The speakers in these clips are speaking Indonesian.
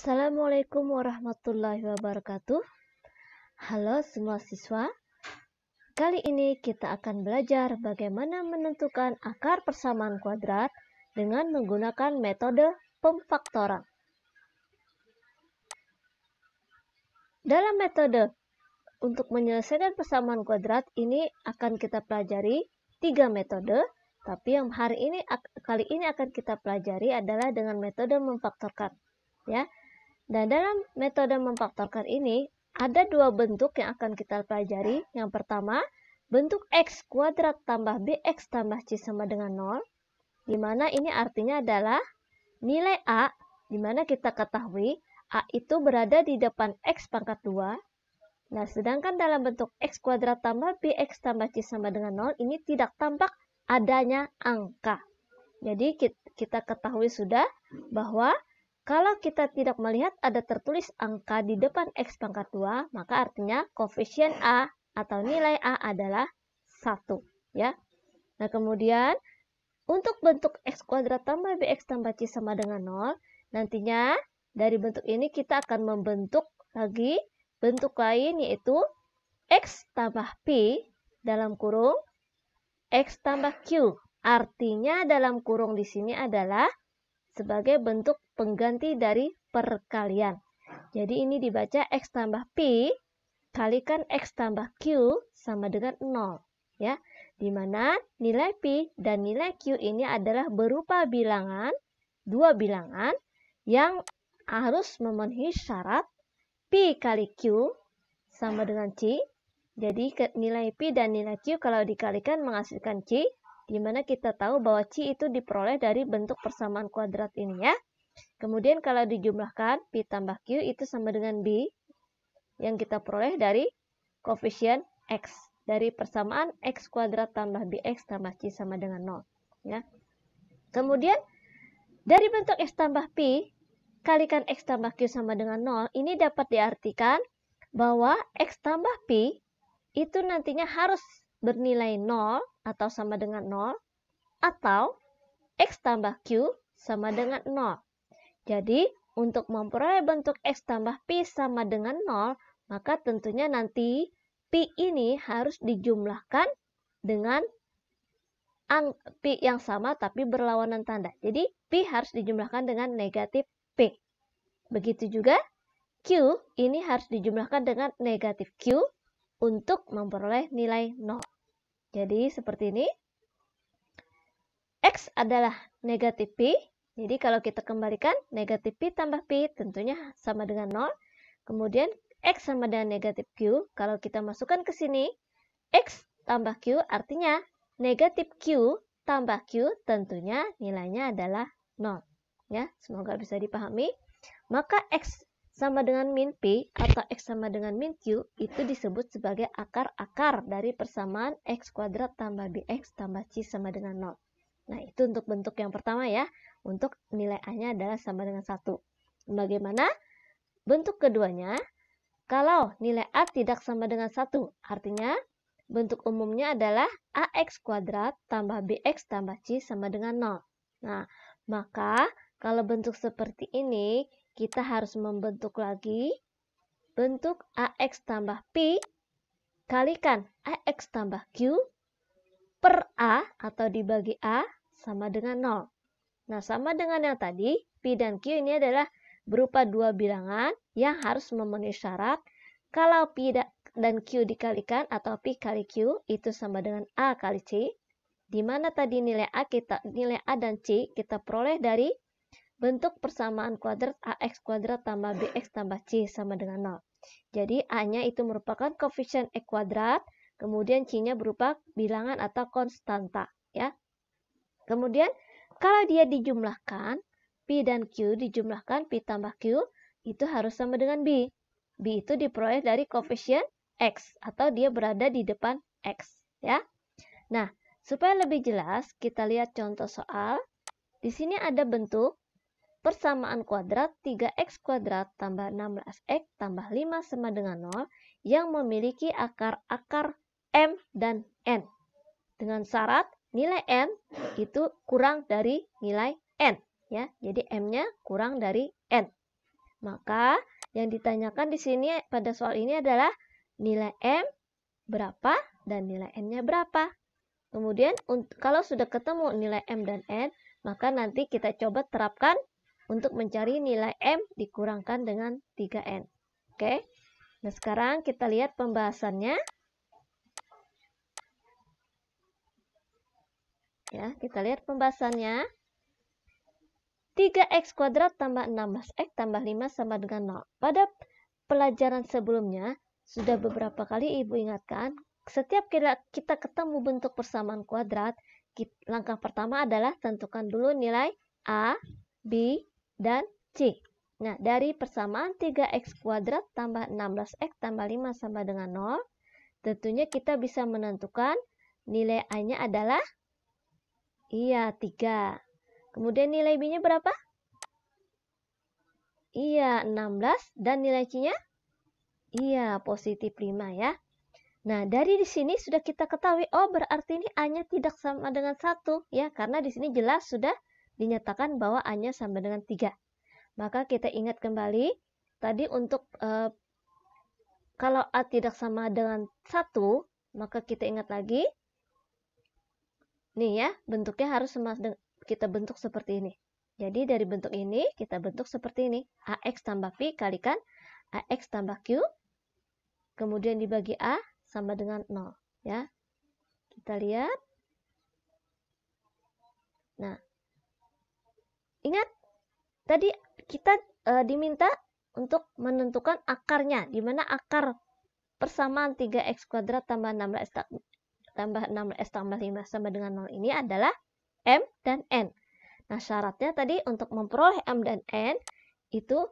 Assalamualaikum warahmatullahi wabarakatuh. Halo semua siswa. Kali ini kita akan belajar bagaimana menentukan akar persamaan kuadrat dengan menggunakan metode pemfaktoran. Dalam metode untuk menyelesaikan persamaan kuadrat ini akan kita pelajari 3 metode, tapi yang kali ini akan kita pelajari adalah dengan metode memfaktorkan, ya. Dan dalam metode memfaktorkan ini, ada 2 bentuk yang akan kita pelajari. Yang pertama, bentuk x kuadrat tambah bx tambah c sama dengan 0. Di mana ini artinya adalah nilai a, di mana kita ketahui a itu berada di depan x pangkat 2. Nah, sedangkan dalam bentuk x kuadrat tambah bx tambah c sama dengan 0, ini tidak tampak adanya angka. Jadi, kita ketahui sudah bahwa kalau kita tidak melihat ada tertulis angka di depan x pangkat 2, maka artinya koefisien A atau nilai A adalah 1. Ya. Nah, kemudian untuk bentuk x kuadrat tambah bx tambah c sama dengan 0, nantinya dari bentuk ini kita akan membentuk lagi bentuk lain, yaitu x tambah p dalam kurung x tambah q. Artinya dalam kurung di sini adalah sebagai bentuk pengganti dari perkalian. Jadi ini dibaca x tambah p kalikan x tambah q sama dengan 0. Ya, di mana nilai p dan nilai q ini adalah berupa bilangan, 2 bilangan yang harus memenuhi syarat p kali q sama dengan c. Jadi nilai p dan nilai q kalau dikalikan menghasilkan c, di mana kita tahu bahwa C itu diperoleh dari bentuk persamaan kuadrat ini, ya. Kemudian kalau dijumlahkan P tambah Q itu sama dengan B yang kita peroleh dari koefisien X. Dari persamaan X kuadrat tambah BX tambah C sama dengan 0. Ya. Kemudian dari bentuk X tambah P kalikan X tambah Q sama dengan 0, ini dapat diartikan bahwa X tambah P itu nantinya harus bernilai 0 atau sama dengan 0, atau x tambah q sama dengan 0. Jadi, untuk memperoleh bentuk x tambah p sama dengan 0, maka tentunya nanti p ini harus dijumlahkan dengan p yang sama tapi berlawanan tanda. Jadi, p harus dijumlahkan dengan negatif p. Begitu juga q ini harus dijumlahkan dengan negatif q untuk memperoleh nilai 0. Jadi seperti ini. X adalah negatif P. Jadi kalau kita kembalikan negatif P tambah P tentunya sama dengan 0. Kemudian X sama dengan negatif Q. Kalau kita masukkan ke sini, X tambah Q artinya negatif Q tambah Q tentunya nilainya adalah 0. Ya, semoga bisa dipahami. Maka X sama dengan min P atau X sama dengan min Q itu disebut sebagai akar-akar dari persamaan X kuadrat tambah BX tambah C sama dengan 0. Nah, itu untuk bentuk yang pertama, ya. Untuk nilai A-nya adalah sama dengan 1. Bagaimana bentuk keduanya? Kalau nilai A tidak sama dengan 1, artinya bentuk umumnya adalah AX kuadrat tambah BX tambah C sama dengan 0. Nah, maka kalau bentuk seperti ini, kita harus membentuk lagi bentuk AX tambah P kalikan AX tambah Q per A atau dibagi A sama dengan 0. Nah, sama dengan yang tadi, P dan Q ini adalah berupa 2 bilangan yang harus memenuhi syarat. Kalau P dan Q dikalikan atau P kali Q itu sama dengan A kali C, di mana tadi nilai A dan C kita peroleh dari bentuk persamaan kuadrat AX kuadrat tambah BX tambah C sama dengan 0. Jadi A-nya itu merupakan koefisien X kuadrat, kemudian C-nya berupa bilangan atau konstanta, ya. Kemudian kalau dia dijumlahkan, P dan Q dijumlahkan P tambah Q itu harus sama dengan B. B itu diperoleh dari koefisien X atau dia berada di depan X, ya. Nah, supaya lebih jelas kita lihat contoh soal. Di sini ada bentuk persamaan kuadrat 3x kuadrat tambah 16x tambah 5 sama dengan 0 yang memiliki akar-akar M dan N. Dengan syarat nilai M itu kurang dari nilai N. Ya, jadi M-nya kurang dari N. Maka yang ditanyakan di sini pada soal ini adalah nilai M berapa dan nilai N-nya berapa. Kemudian kalau sudah ketemu nilai M dan N, maka nanti kita coba terapkan untuk mencari nilai M dikurangkan dengan 3N. Oke. Nah, sekarang kita lihat pembahasannya. Ya, kita lihat pembahasannya. 3x kuadrat tambah 16x tambah 5 sama dengan 0. Pada pelajaran sebelumnya, sudah beberapa kali Ibu ingatkan, setiap kita ketemu bentuk persamaan kuadrat, langkah pertama adalah tentukan dulu nilai A, B, dan C. Nah, dari persamaan 3x kuadrat tambah 16x tambah 5 sama dengan 0, tentunya kita bisa menentukan nilai A-nya adalah 3. Kemudian nilai B-nya berapa? 16. Dan nilai C-nya? Positif 5 ya. Nah, dari di sini sudah kita ketahui, oh berarti ini A-nya tidak sama dengan 1 ya, karena di sini jelas sudah dinyatakan bahwa A-nya sama dengan 3. Maka kita ingat kembali, tadi untuk kalau A tidak sama dengan 1, maka kita ingat lagi, nih ya, bentuknya harus kita bentuk seperti ini. Jadi dari bentuk ini, kita bentuk seperti ini. AX tambah P kalikan AX tambah Q. Kemudian dibagi A sama dengan 0. Ya. Kita lihat. Nah. Ingat, tadi kita diminta untuk menentukan akarnya. Di mana akar persamaan 3x kuadrat tambah 16x tambah 5 sama dengan 0 ini adalah M dan N. Nah, syaratnya tadi untuk memperoleh M dan N, itu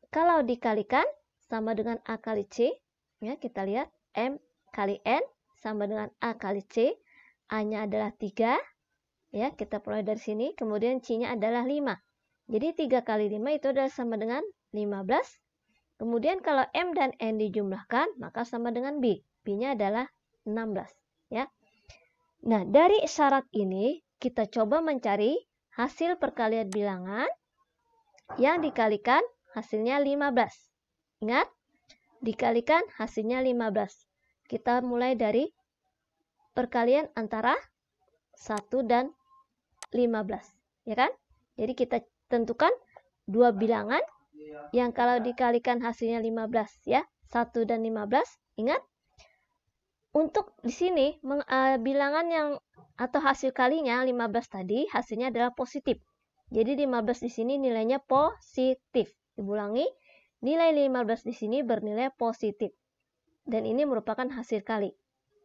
kalau dikalikan sama dengan A kali C, ya kita lihat M kali N sama dengan A kali C, A-nya adalah 3, ya kita peroleh dari sini, kemudian C-nya adalah 5. Jadi 3 kali 5 itu adalah sama dengan 15. Kemudian kalau M dan N dijumlahkan, maka sama dengan B. B-nya adalah 16, ya. Nah, dari syarat ini kita coba mencari hasil perkalian bilangan yang dikalikan hasilnya 15. Ingat, dikalikan hasilnya 15. Kita mulai dari perkalian antara 1 dan 15. Ya kan? Jadi kita tentukan dua bilangan yang kalau dikalikan hasilnya 15 ya. 1 dan 15. Ingat, untuk di sini bilangan yang atau hasil kalinya 15 tadi hasilnya adalah positif. Jadi 15 di sini nilainya positif. Diulangi, nilai 15 di sini bernilai positif. Dan ini merupakan hasil kali.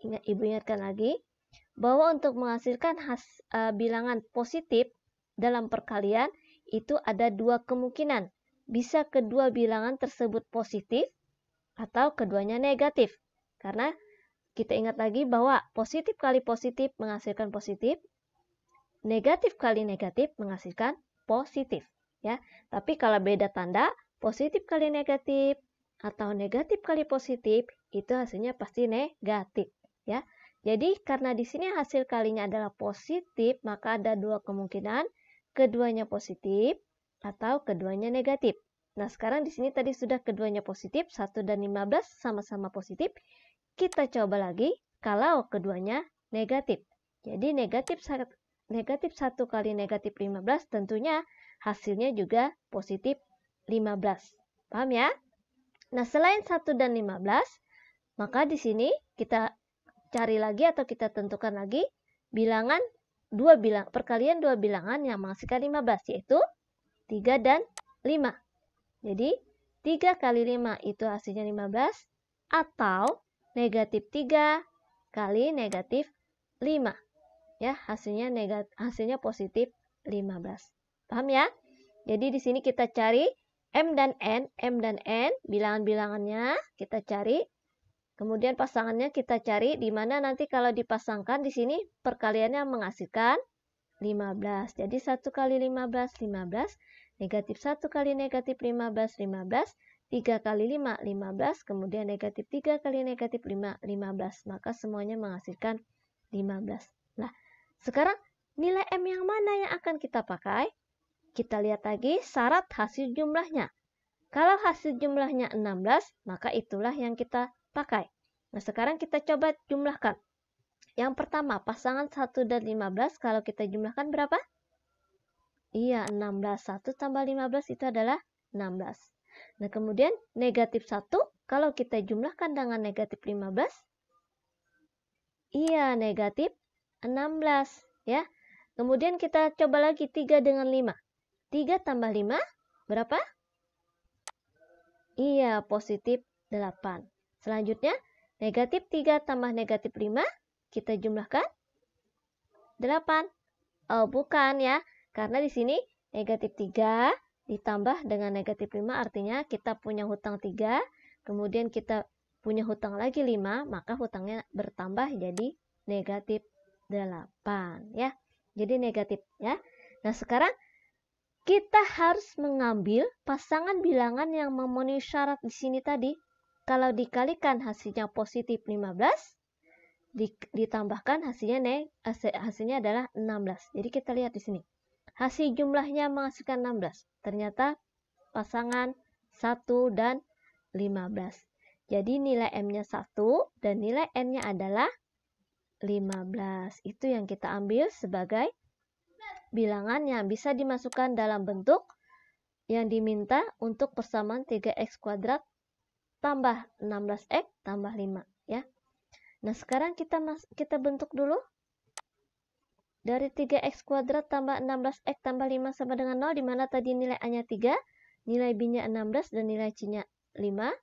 Ibu ingatkan lagi bahwa untuk menghasilkan bilangan positif dalam perkalian itu ada dua kemungkinan. Bisa kedua bilangan tersebut positif atau keduanya negatif. Karena kita ingat lagi bahwa positif kali positif menghasilkan positif, negatif kali negatif menghasilkan positif, ya. Tapi kalau beda tanda, positif kali negatif atau negatif kali positif, itu hasilnya pasti negatif, ya. Jadi karena di sini hasil kalinya adalah positif, maka ada dua kemungkinan, keduanya positif atau keduanya negatif. Nah, sekarang di sini tadi sudah keduanya positif, 1 dan 15 sama-sama positif. Kita coba lagi kalau keduanya negatif. Jadi negatif 1 kali negatif 15 tentunya hasilnya juga positif 15. Paham ya? Nah, selain 1 dan 15, maka di sini kita cari lagi atau kita tentukan lagi bilangan perkalian dua bilangan yang menghasilkan 15, yaitu 3 dan 5. Jadi 3 kali 5 itu hasilnya 15 atau negatif 3 kali negatif 5. Ya, hasilnya positif 15. Paham ya? Jadi di sini kita cari M dan N, bilangan-bilangannya kita cari. Kemudian pasangannya kita cari, di mana nanti kalau dipasangkan di sini perkaliannya menghasilkan 15. Jadi 1 kali 15, 15. Negatif 1 kali negatif 15, 15. 3 kali 5, 15. Kemudian negatif 3 kali negatif 5, 15. Maka semuanya menghasilkan 15. Nah, sekarang nilai M yang mana yang akan kita pakai? Kita lihat lagi syarat hasil jumlahnya. Kalau hasil jumlahnya 16, maka itulah yang kita pakai. Nah, sekarang kita coba jumlahkan. Yang pertama, pasangan 1 dan 15, kalau kita jumlahkan berapa? Iya, 16. 1 tambah 15 itu adalah 16. Nah, kemudian negatif 1, kalau kita jumlahkan dengan negatif 15, iya, negatif 16. Ya. Kemudian kita coba lagi 3 dengan 5. 3 tambah 5, berapa? Iya, positif 8. Selanjutnya, negatif 3 tambah negatif 5, kita jumlahkan 8. Oh, bukan ya. Karena di sini negatif 3 ditambah dengan negatif 5 artinya kita punya hutang 3, kemudian kita punya hutang lagi 5, maka hutangnya bertambah jadi negatif 8 ya. Jadi negatif ya. Nah, sekarang kita harus mengambil pasangan bilangan yang memenuhi syarat di sini tadi. Kalau dikalikan hasilnya positif 15, ditambahkan hasilnya adalah 16. Jadi kita lihat di sini. Hasil jumlahnya menghasilkan 16. Ternyata pasangan 1 dan 15. Jadi nilai M-nya 1 dan nilai N-nya adalah 15. Itu yang kita ambil sebagai bilangan yang bisa dimasukkan dalam bentuk yang diminta untuk persamaan 3x kuadrat tambah 16x tambah 5 ya. Nah, sekarang kita bentuk dulu. Dari 3x kuadrat tambah 16x tambah 5 sama dengan 0, di mana tadi nilai A-nya 3, nilai B-nya 16 dan nilai C-nya 5.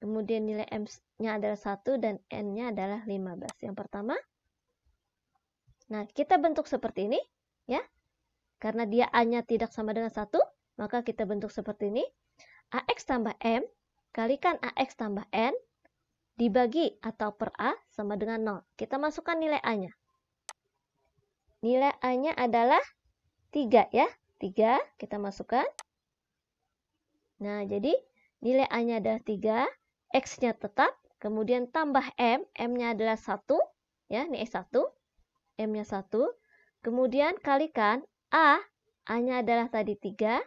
Kemudian nilai M-nya adalah 1 dan N-nya adalah 15. Yang pertama. Nah, kita bentuk seperti ini ya. Karena dia A-nya tidak sama dengan 1, maka kita bentuk seperti ini. AX tambah M kalikan AX tambah N dibagi atau per A sama dengan 0. Kita masukkan nilai A-nya. Nilai A-nya adalah 3 ya. 3 kita masukkan. Nah, jadi nilai A-nya adalah 3, X-nya tetap, kemudian tambah M, M-nya adalah 1, ya, ini S1, M-nya 1, kemudian kalikan A, A-nya adalah tadi 3,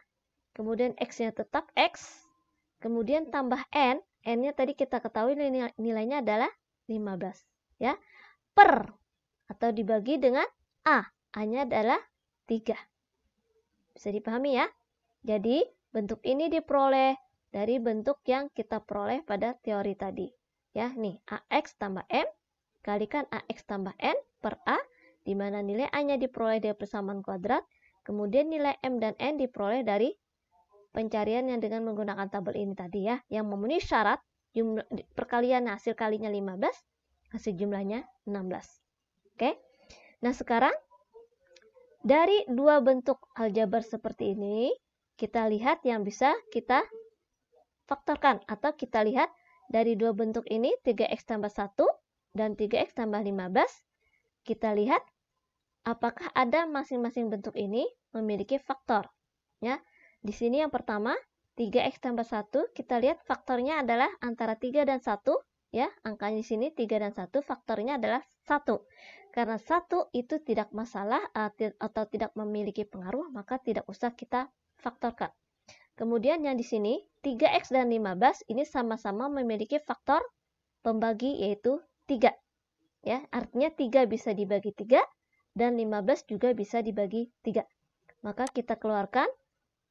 kemudian X-nya tetap X, kemudian tambah N, N-nya tadi kita ketahui nilainya adalah 15. Ya. Per, atau dibagi dengan A, A-nya adalah 3. Bisa dipahami ya? Jadi, bentuk ini diperoleh dari bentuk yang kita peroleh pada teori tadi. Ya, nih, AX tambah M, kalikan AX tambah N per A, di mana nilai A-nya diperoleh dari persamaan kuadrat, kemudian nilai M dan N diperoleh dari pencarian yang dengan menggunakan tabel ini tadi ya, yang memenuhi syarat jumlah perkalian hasil kalinya 15, hasil jumlahnya 16. Oke. Nah, sekarang dari dua bentuk aljabar seperti ini, kita lihat yang bisa kita faktorkan atau kita lihat dari dua bentuk ini 3x tambah 1 dan 3x tambah 15, kita lihat apakah ada masing-masing bentuk ini memiliki faktor. Ya, di sini yang pertama 3x tambah 1, kita lihat faktornya adalah antara 3 dan 1. Ya, angkanya di sini 3 dan 1, faktornya adalah 1. Karena 1 itu tidak masalah atau tidak memiliki pengaruh, maka tidak usah kita faktorkan. Kemudian yang di sini 3x dan 15 ini sama-sama memiliki faktor pembagi yaitu 3. Ya, artinya 3 bisa dibagi 3 dan 15 juga bisa dibagi 3. Maka kita keluarkan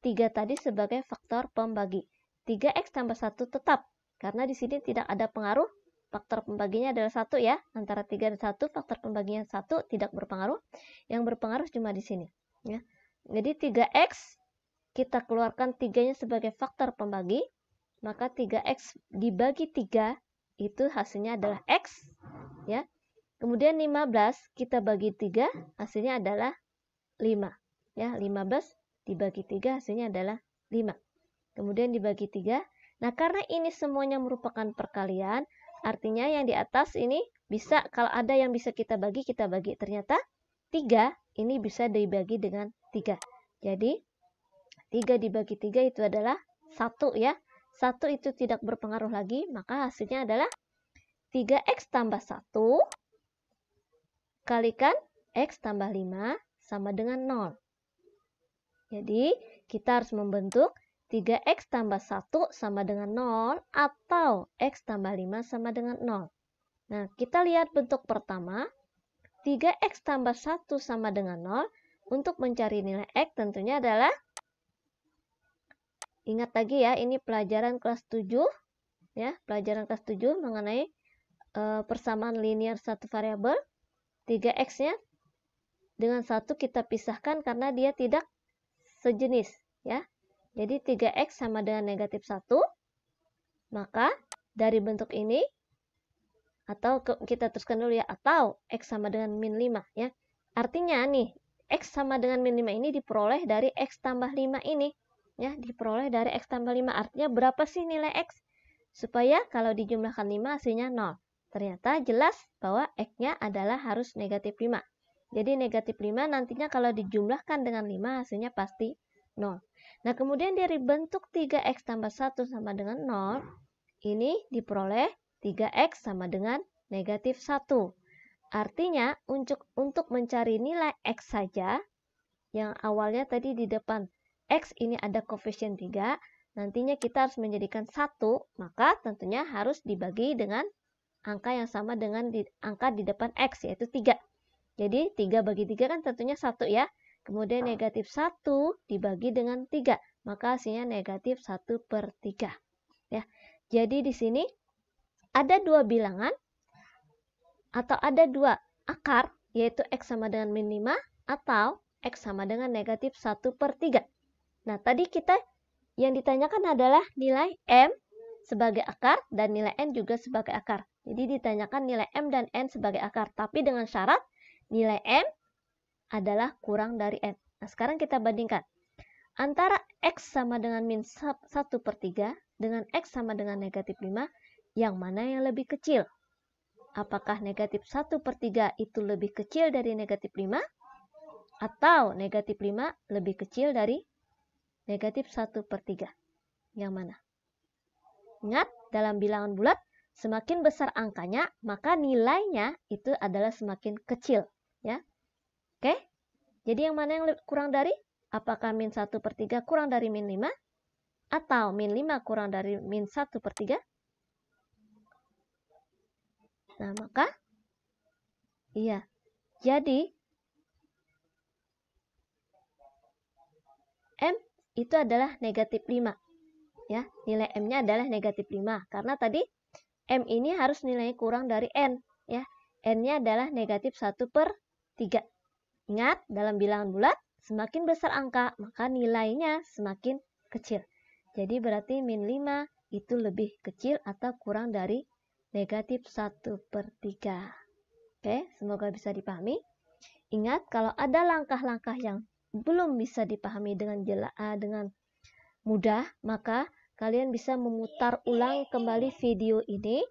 3 tadi sebagai faktor pembagi. 3x tambah 1 tetap, karena di sini tidak ada pengaruh. Faktor pembaginya adalah 1 ya. Antara 3 dan 1, faktor pembaginya 1 tidak berpengaruh. Yang berpengaruh cuma di sini. Ya. Jadi 3x, kita keluarkan 3-nya sebagai faktor pembagi. Maka 3x dibagi 3, itu hasilnya adalah x. Ya. Kemudian 15, kita bagi 3, hasilnya adalah 5. Ya, 15 dibagi 3 hasilnya adalah 5. Kemudian dibagi 3. Nah, karena ini semuanya merupakan perkalian, artinya yang di atas ini bisa, kalau ada yang bisa kita bagi, kita bagi. Ternyata 3 ini bisa dibagi dengan 3. Jadi 3 dibagi 3 itu adalah 1 ya. 1 itu tidak berpengaruh lagi, maka hasilnya adalah 3x tambah 1 kalikan x tambah 5 sama dengan 0. Jadi, kita harus membentuk 3x tambah 1 sama dengan 0 atau x tambah 5 sama dengan 0. Nah, kita lihat bentuk pertama. 3x tambah 1 sama dengan 0. Untuk mencari nilai x tentunya adalah, ingat lagi ya, ini pelajaran kelas 7. Ya, pelajaran kelas 7 mengenai persamaan linear satu variabel. 3x-nya dengan 1 kita pisahkan karena dia tidak sejenis. Ya. Jadi 3x sama dengan negatif 1. Maka dari bentuk ini, atau kita teruskan dulu ya, atau x sama dengan min 5. Ya. Artinya nih, x sama dengan min 5 ini diperoleh dari x tambah 5 ini. Ya, diperoleh dari x tambah 5. Artinya berapa sih nilai x? Supaya kalau dijumlahkan 5 hasilnya 0. Ternyata jelas bahwa x-nya adalah harus negatif 5. Jadi negatif 5 nantinya kalau dijumlahkan dengan 5 hasilnya pasti 0. Nah, kemudian dari bentuk 3x tambah 1 sama dengan 0, ini diperoleh 3x sama dengan negatif 1. Artinya, untuk mencari nilai x saja, yang awalnya tadi di depan x ini ada koefisien 3, nantinya kita harus menjadikan 1, maka tentunya harus dibagi dengan angka yang sama dengan angka di depan x, yaitu 3. Jadi 3 bagi 3 kan tentunya 1 ya. Kemudian negatif 1 dibagi dengan 3. Maka hasilnya negatif 1/3. Ya. Jadi di sini ada dua bilangan atau ada dua akar, yaitu x sama dengan min 5 atau x sama dengan negatif 1/3. Nah, tadi kita yang ditanyakan adalah nilai m sebagai akar dan nilai n juga sebagai akar. Jadi ditanyakan nilai m dan n sebagai akar, tapi dengan syarat nilai m adalah kurang dari n. Nah, sekarang kita bandingkan. Antara x sama dengan min 1/3 dengan x sama dengan negatif 5, yang mana yang lebih kecil? Apakah negatif 1/3 itu lebih kecil dari negatif 5? Atau negatif 5 lebih kecil dari negatif 1/3? Yang mana? Ingat, dalam bilangan bulat, semakin besar angkanya, maka nilainya itu adalah semakin kecil. Ya. Oke? Jadi yang mana yang kurang dari? Apakah min 1/3 kurang dari min 5? Atau min 5 kurang dari min 1/3? Nah, maka, iya. Jadi, m itu adalah negatif 5. Ya, nilai m-nya adalah negatif 5. Karena tadi m ini harus nilainya kurang dari n. Ya, n-nya adalah negatif 1/3. Ingat, dalam bilangan bulat, semakin besar angka, maka nilainya semakin kecil. Jadi berarti min 5 itu lebih kecil atau kurang dari negatif 1/3. Oke, semoga bisa dipahami. Ingat, kalau ada langkah-langkah yang belum bisa dipahami dengan mudah, maka kalian bisa memutar ulang kembali video ini,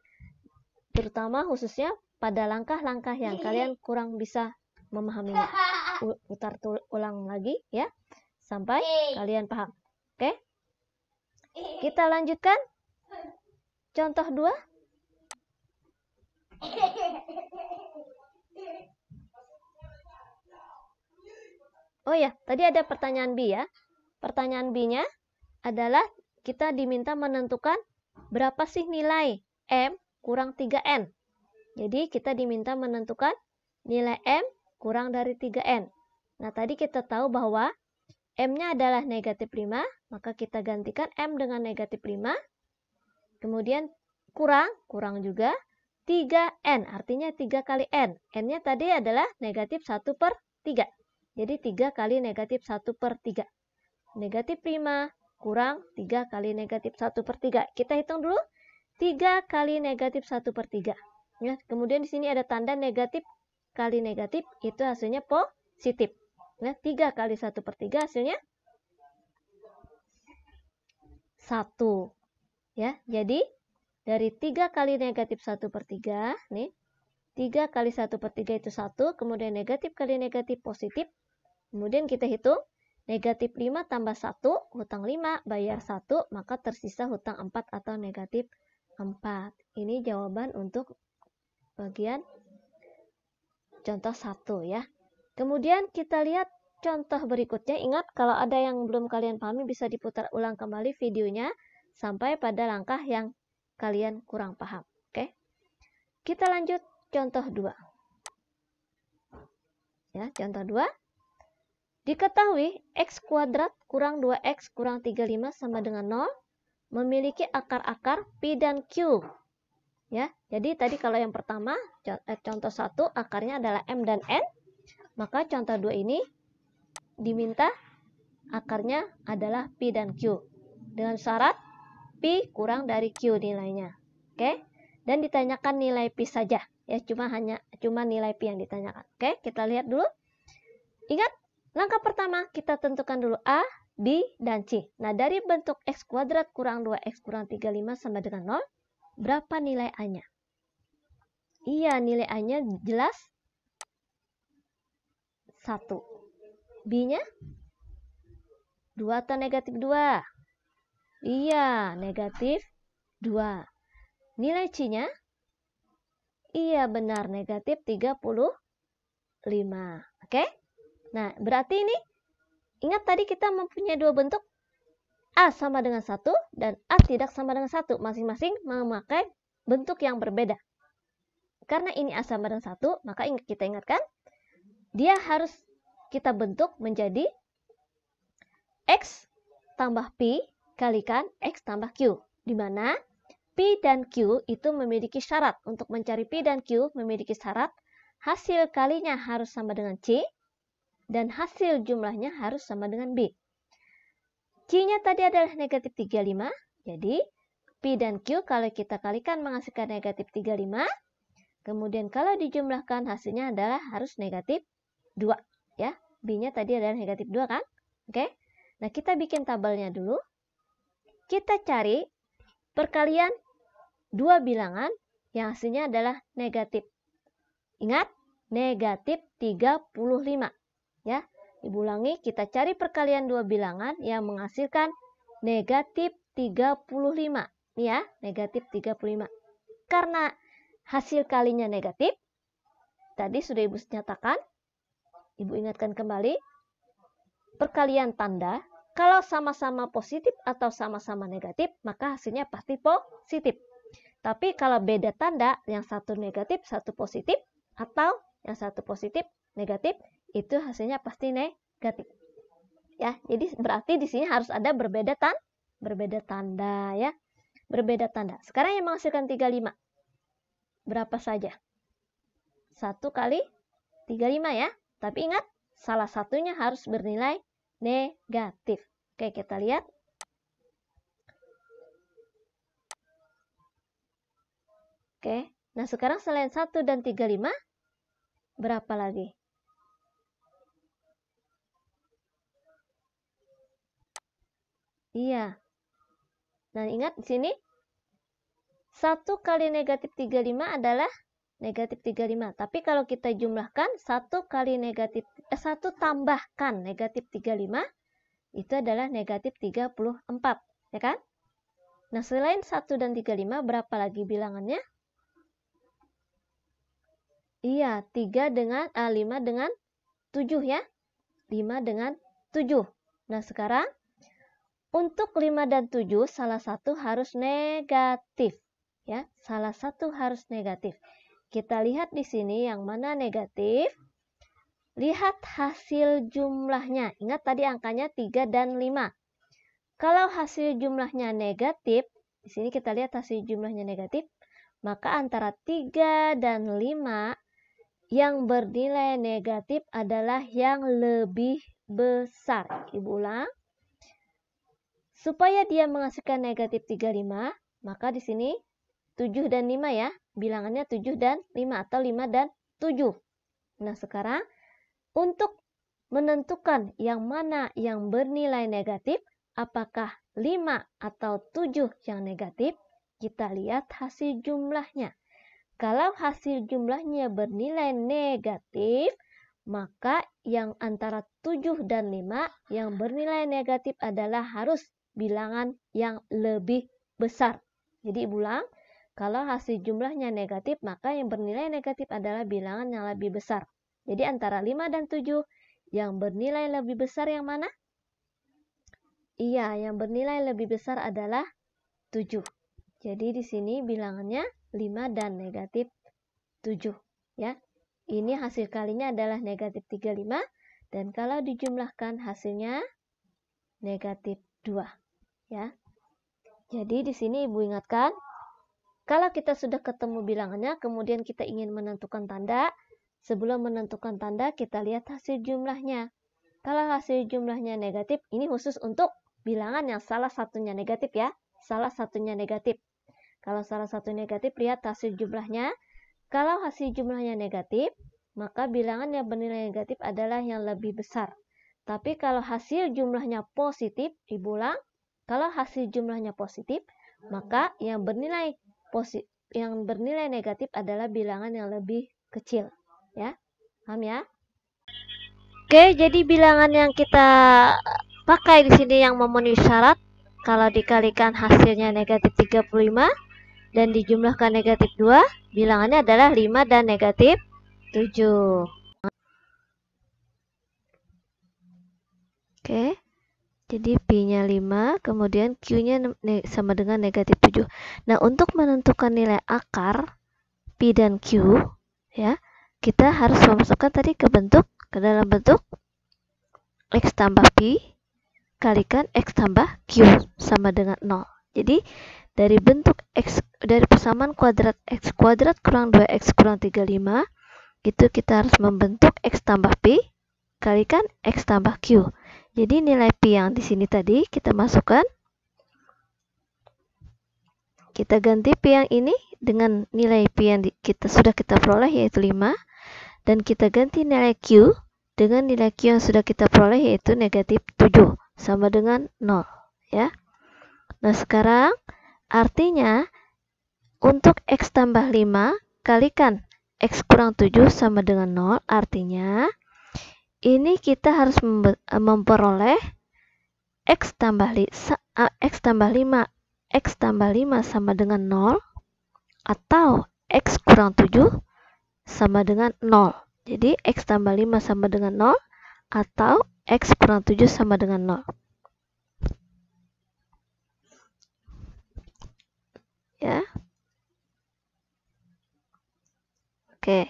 terutama khususnya pada langkah-langkah yang kalian kurang bisa memahaminya. Putar ulang lagi ya, sampai kalian paham. Oke? Kita lanjutkan. Contoh 2. Oh ya, tadi ada pertanyaan B ya. Pertanyaan B-nya adalah kita diminta menentukan berapa sih nilai M kurang 3N. Jadi kita diminta menentukan nilai M kurang dari 3N. Nah, tadi kita tahu bahwa M-nya adalah negatif 5, maka kita gantikan M dengan negatif 5. Kemudian kurang juga 3N, artinya 3 kali N. N-nya tadi adalah negatif 1/3. Jadi 3 kali negatif 1/3. Negatif 5 kurang 3 kali negatif 1/3. Kita hitung dulu. 3 kali negatif 1/3. Ya, kemudian di sini ada tanda negatif kali negatif, itu hasilnya positif. Nah, 3 kali 1/3 hasilnya 1. Ya, jadi dari 3 kali negatif 1/3, nih, 3 kali 1/3 itu 1, kemudian negatif kali negatif positif. Kemudian kita hitung, negatif 5 tambah 1, hutang 5, bayar 1, maka tersisa hutang 4 atau negatif 4. Ini jawaban untuk bagian contoh 1 ya. Kemudian kita lihat contoh berikutnya. Ingat, kalau ada yang belum kalian pahami bisa diputar ulang kembali videonya sampai pada langkah yang kalian kurang paham. Oke. Kita lanjut contoh 2. Ya, contoh 2. Diketahui x kuadrat kurang 2x kurang 35 sama dengan 0 memiliki akar-akar P dan Q. Ya, jadi tadi kalau yang pertama contoh 1 akarnya adalah M dan N, maka contoh 2 ini diminta akarnya adalah P dan Q dengan syarat P kurang dari Q nilainya. Oke? Dan ditanyakan nilai P saja. Ya, cuma nilai P yang ditanyakan. Oke, kita lihat dulu. Ingat, langkah pertama kita tentukan dulu A, B, dan C. Nah, dari bentuk x kuadrat kurang 2x kurang 35 sama dengan 0, berapa nilai A-nya? Iya, nilai A-nya jelas 1. B-nya 2 atau negatif 2? Iya, negatif 2. Nilai C-nya? Iya, benar, negatif 35. Oke? Nah, berarti ini, ingat tadi kita mempunyai dua bentuk. A sama dengan 1 dan A tidak sama dengan 1. Masing-masing memakai bentuk yang berbeda. Karena ini A sama dengan 1, maka kita ingatkan, dia harus kita bentuk menjadi X tambah P kalikan X tambah Q. Di mana P dan Q itu memiliki syarat. Untuk mencari P dan Q memiliki syarat hasil kalinya harus sama dengan C dan hasil jumlahnya harus sama dengan B. C-nya tadi adalah negatif 35, jadi P dan Q kalau kita kalikan menghasilkan negatif 35, kemudian kalau dijumlahkan hasilnya adalah harus negatif 2. Ya, B-nya tadi adalah negatif 2 kan? Oke, nah kita bikin tabelnya dulu. Kita cari perkalian dua bilangan yang hasilnya adalah negatif. Ingat, negatif 35. Ya, Ibu ulangi, kita cari perkalian dua bilangan yang menghasilkan negatif 35. Nih ya, negatif 35. Karena hasil kalinya negatif, tadi sudah Ibu nyatakan, Ibu ingatkan kembali, perkalian tanda, kalau sama-sama positif atau sama-sama negatif, maka hasilnya pasti positif. Tapi kalau beda tanda, yang satu negatif, satu positif, atau yang satu positif, negatif, itu hasilnya pasti negatif. Ya, jadi berarti di sini harus ada berbeda tanda ya. Berbeda tanda. Sekarang yang menghasilkan 35. Berapa saja? 1 kali 35 ya. Tapi ingat, salah satunya harus bernilai negatif. Oke, kita lihat. Oke, nah sekarang selain 1 dan 35, berapa lagi? Iya. Nah, ingat di sini 1 kali negatif 35 adalah negatif 35. Tapi kalau kita jumlahkan 1 kali negatif 1 tambahkan negatif 35 itu adalah negatif 34, ya kan? Nah, selain 1 dan 35 berapa lagi bilangannya? Iya, 5 dengan 7 ya. 5 dengan 7. Nah, sekarang untuk 5 dan 7, salah satu harus negatif. Ya, salah satu harus negatif. Kita lihat di sini yang mana negatif. Lihat hasil jumlahnya. Ingat tadi angkanya 3 dan 5. Kalau hasil jumlahnya negatif, di sini kita lihat hasil jumlahnya negatif, maka antara 3 dan 5 yang bernilai negatif adalah yang lebih besar. Ibu ulang. Supaya dia menghasilkan negatif 35, maka di sini 7 dan 5 ya. Bilangannya 7 dan 5 atau 5 dan 7. Nah, sekarang untuk menentukan yang mana yang bernilai negatif, apakah 5 atau 7 yang negatif, kita lihat hasil jumlahnya. Kalau hasil jumlahnya bernilai negatif, maka yang antara 7 dan 5 yang bernilai negatif adalah harus bilangan yang lebih besar. Jadi ulang, kalau hasil jumlahnya negatif, maka yang bernilai negatif adalah bilangan yang lebih besar. Jadi antara 5 dan 7 Yang bernilai lebih besar yang mana? Iya, yang bernilai lebih besar adalah 7. Jadi di sini bilangannya 5 dan negatif 7. Ya. Ini hasil kalinya adalah negatif 35. Dan kalau dijumlahkan hasilnya negatif 2. Ya. Jadi di sini Ibu ingatkan, kalau kita sudah ketemu bilangannya, kemudian kita ingin menentukan tanda, sebelum menentukan tanda kita lihat hasil jumlahnya. Kalau hasil jumlahnya negatif, ini khusus untuk bilangan yang salah satunya negatif ya. Salah satunya negatif. Kalau salah satu negatif, lihat hasil jumlahnya. Kalau hasil jumlahnya negatif, maka bilangan yang bernilai negatif adalah yang lebih besar. Tapi kalau hasil jumlahnya positif, diulang, kalau hasil jumlahnya positif, maka yang bernilai negatif adalah bilangan yang lebih kecil. Ya, paham ya? Oke, jadi bilangan yang kita pakai di sini yang memenuhi syarat, kalau dikalikan hasilnya negatif 35 dan dijumlahkan negatif 2, bilangannya adalah 5 dan negatif 7. Oke. Jadi P-nya 5, kemudian Q-nya sama dengan negatif 7. Nah, untuk menentukan nilai akar P dan Q, ya, kita harus memasukkan tadi ke dalam bentuk X tambah P kalikan X tambah Q sama dengan 0. Jadi, dari bentuk X, dari persamaan kuadrat X kuadrat kurang 2X kurang 35, itu kita harus membentuk X tambah P kalikan X tambah Q. Jadi nilai P yang di sini tadi kita masukkan. Kita ganti P yang ini dengan nilai P yang sudah kita peroleh yaitu 5. Dan kita ganti nilai Q dengan nilai Q yang sudah kita peroleh yaitu negatif 7. Sama dengan 0. Ya. Nah sekarang artinya untuk X tambah 5 kalikan X kurang 7 sama dengan 0. Artinya ini kita harus memperoleh X tambah 5 sama dengan 0 atau X kurang 7 sama dengan 0. Jadi X tambah 5 sama dengan 0 atau X kurang 7 sama dengan 0. Ya. Oke.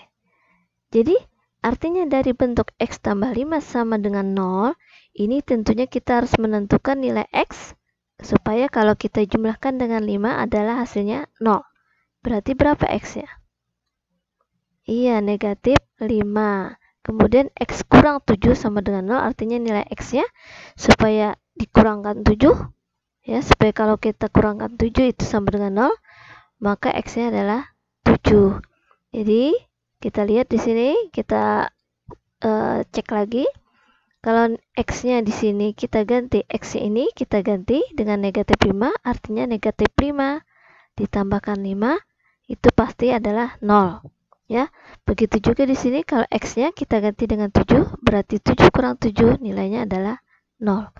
Jadi artinya dari bentuk X tambah 5 sama dengan 0, ini tentunya kita harus menentukan nilai X, supaya kalau kita jumlahkan dengan 5 adalah hasilnya 0. Berarti berapa X-nya? Iya, negatif 5. Kemudian X kurang 7 sama dengan 0, artinya nilai X-nya supaya dikurangkan 7, ya, supaya kalau kita kurangkan 7 itu sama dengan 0, maka X-nya adalah 7. Jadi, kita lihat di sini, kita cek lagi. Kalau X-nya di sini kita ganti, X ini kita ganti dengan negatif 5, artinya negatif 5 ditambahkan 5, itu pasti adalah 0. Ya, begitu juga di sini kalau X-nya kita ganti dengan 7, berarti 7 kurang 7 nilainya adalah 0.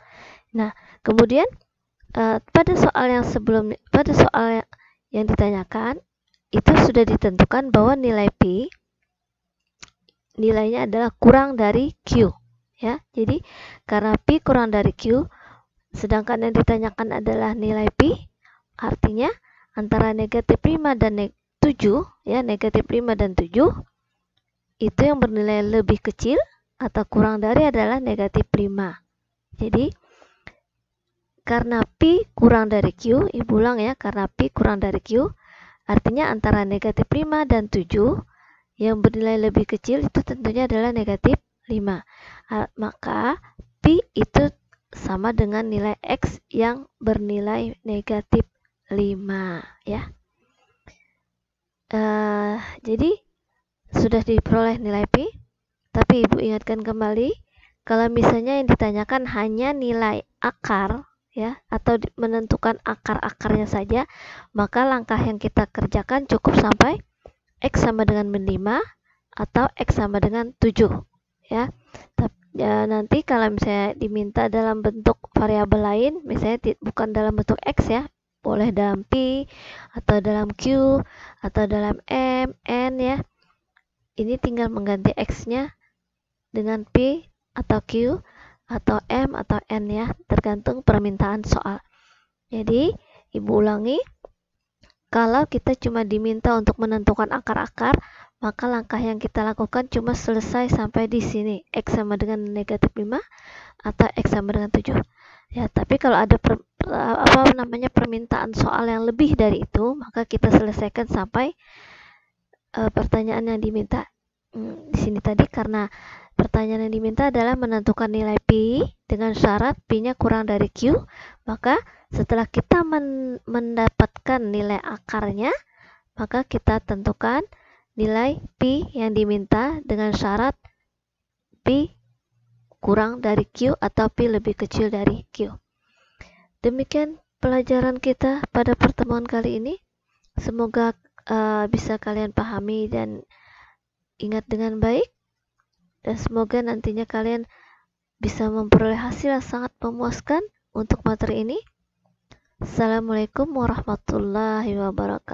Nah, kemudian pada soal yang ditanyakan, itu sudah ditentukan bahwa nilai P nilainya adalah kurang dari Q, ya. Jadi karena P kurang dari Q, sedangkan yang ditanyakan adalah nilai P, artinya antara negatif 5 dan 7, ya, negatif 5 dan 7, itu yang bernilai lebih kecil atau kurang dari adalah negatif 5. Jadi karena P kurang dari Q, Ibu ulang ya, karena P kurang dari Q, artinya antara negatif 5 dan 7, yang bernilai lebih kecil itu tentunya adalah negatif 5. Maka P itu sama dengan nilai X yang bernilai negatif 5. Ya. Jadi sudah diperoleh nilai P. Tapi Ibu ingatkan kembali, kalau misalnya yang ditanyakan hanya nilai akar, ya, atau menentukan akar-akarnya saja, maka langkah yang kita kerjakan cukup sampai X sama dengan 5 atau X sama dengan 7, ya. Nanti kalau misalnya diminta dalam bentuk variabel lain, misalnya bukan dalam bentuk X, ya, boleh dalam P atau dalam Q atau dalam M, N, ya. Ini tinggal mengganti X-nya dengan P atau Q atau M atau N ya, tergantung permintaan soal. Jadi, Ibu ulangi, kalau kita cuma diminta untuk menentukan akar-akar, maka langkah yang kita lakukan cuma selesai sampai di sini, X sama dengan negatif 5 atau X sama dengan 7. Ya, tapi kalau ada permintaan soal yang lebih dari itu, maka kita selesaikan sampai pertanyaan yang diminta. Di sini tadi karena pertanyaan yang diminta adalah menentukan nilai Pi dengan syarat Pi-nya kurang dari Q, maka setelah kita mendapatkan nilai akarnya, maka kita tentukan nilai Pi yang diminta dengan syarat Pi kurang dari Q atau Pi lebih kecil dari Q. Demikian pelajaran kita pada pertemuan kali ini. Semoga bisa kalian pahami dan ingat dengan baik. Dan semoga nantinya kalian bisa memperoleh hasil yang sangat memuaskan untuk materi ini. Assalamualaikum warahmatullahi wabarakatuh.